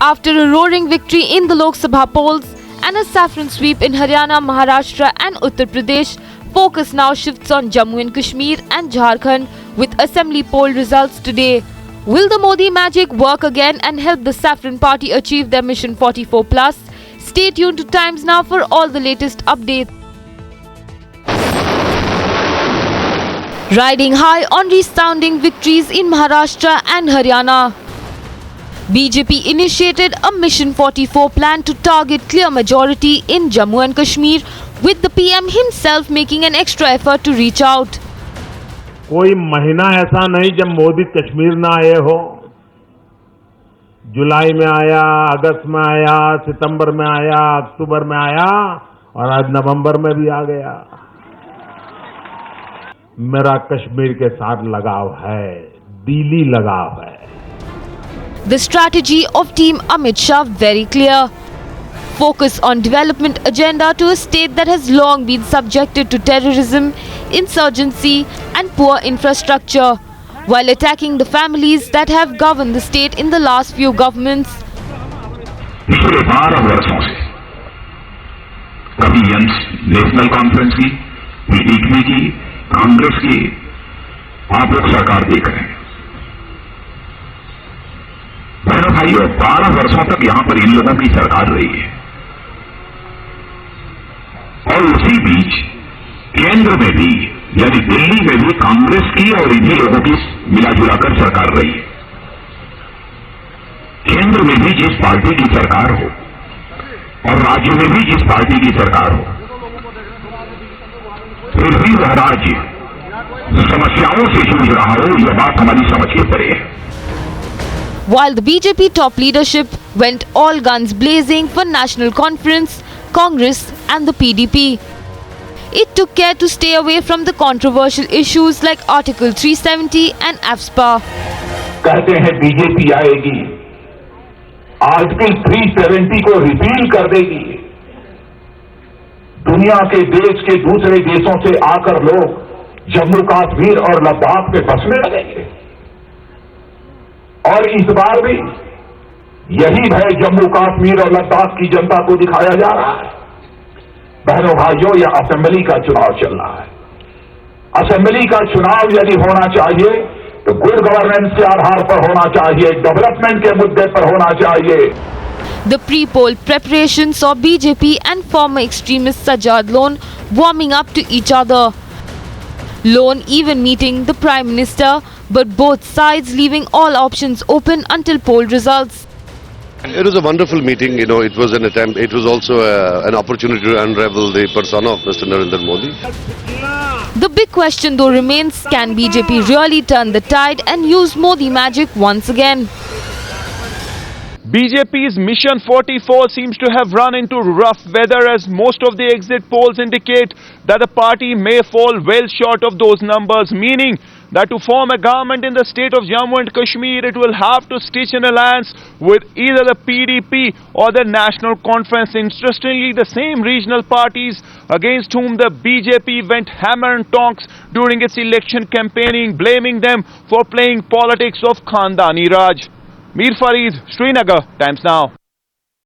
After a roaring victory in the Lok Sabha polls and a saffron sweep in Haryana, Maharashtra and Uttar Pradesh, focus now shifts on Jammu and Kashmir and Jharkhand with assembly poll results today. Will the Modi magic work again and help the Saffron Party achieve their Mission 44 plus? Stay tuned to Times Now for all the latest updates. Riding high on resounding victories in Maharashtra and Haryana, BJP initiated a Mission 44 plan to target clear majority in Jammu and Kashmir, with the PM himself making an extra effort to reach out. कोई महीना ऐसा नहीं जब मोदी कश्मीर ना आए हो। जुलाई में आया, अगस्त में आया, सितंबर में आया, अक्टूबर में आया और आज नवंबर में भी आ गया। मेरा कश्मीर के साथ लगाव है, दिली लगाव है। The strategy of Team Amit Shah very clear. Focus on development agenda to a state that has long been subjected to terrorism, insurgency and poor infrastructure, while attacking the families that have governed the state in the last few governments. पिछले 12 वर्षों से कभी national conference की, PDP की, कांग्रेस की, आप लोग सरकार देख रहे हैं। बहनों भाइयों, 12 वर्षों तक यहां पर इन लोगों की सरकार रही है और उसी बीच केंद्र में भी यानी दिल्ली में भी कांग्रेस की और इन्हीं लोगों की मिलाजुलाकर सरकार रही है। केंद्र में भी जिस पार्टी की सरकार हो और राज्य में भी जिस पार्टी की सरकार हो, फिर भी वह राज्य समस्याओं से जूझ रहा हो, यह बात हमारी समझ के परे है। While the BJP top leadership went all guns blazing for National Conference, Congress and the PDP, it took care to stay away from the controversial issues like Article 370 and AFSPA. कहते हैं बीजेपी आएगी, article 370 को repeal कर देगी। दुनिया के देश के दूसरे देशों से आकर लोग जम्मू कश्मीर और लद्दाख में बसने लगेंगे और इस बार भी यही भय जम्मू कश्मीर और लद्दाख की जनता को दिखाया जा रहा है। बहनों भाइयों, यह असेंबली का चुनाव चल रहा है। असेंबली का चुनाव यदि होना चाहिए तो गुड गवर्नेंस के आधार पर होना चाहिए, डेवलपमेंट के मुद्दे पर होना चाहिए। The pre-poll preparations saw BJP and former extremist Sajjad Lone warming up to each other. Lone even meeting the Prime Minister, but both sides leaving all options open until poll results. It was a wonderful meeting. It was an attempt. It was also an opportunity to unravel the persona of Mr. Narendra Modi. The big question though remains, can BJP really turn the tide and use Modi magic once again? BJP's Mission 44 seems to have run into rough weather, as most of the exit polls indicate that the party may fall well short of those numbers, meaning that to form a government in the state of Jammu and Kashmir, it will have to stitch an alliance with either the PDP or the National Conference. Interestingly, the same regional parties against whom the BJP went hammer and tongs during its election campaigning, blaming them for playing politics of Khandani Raj. Mir Farid, Srinagar, Times Now.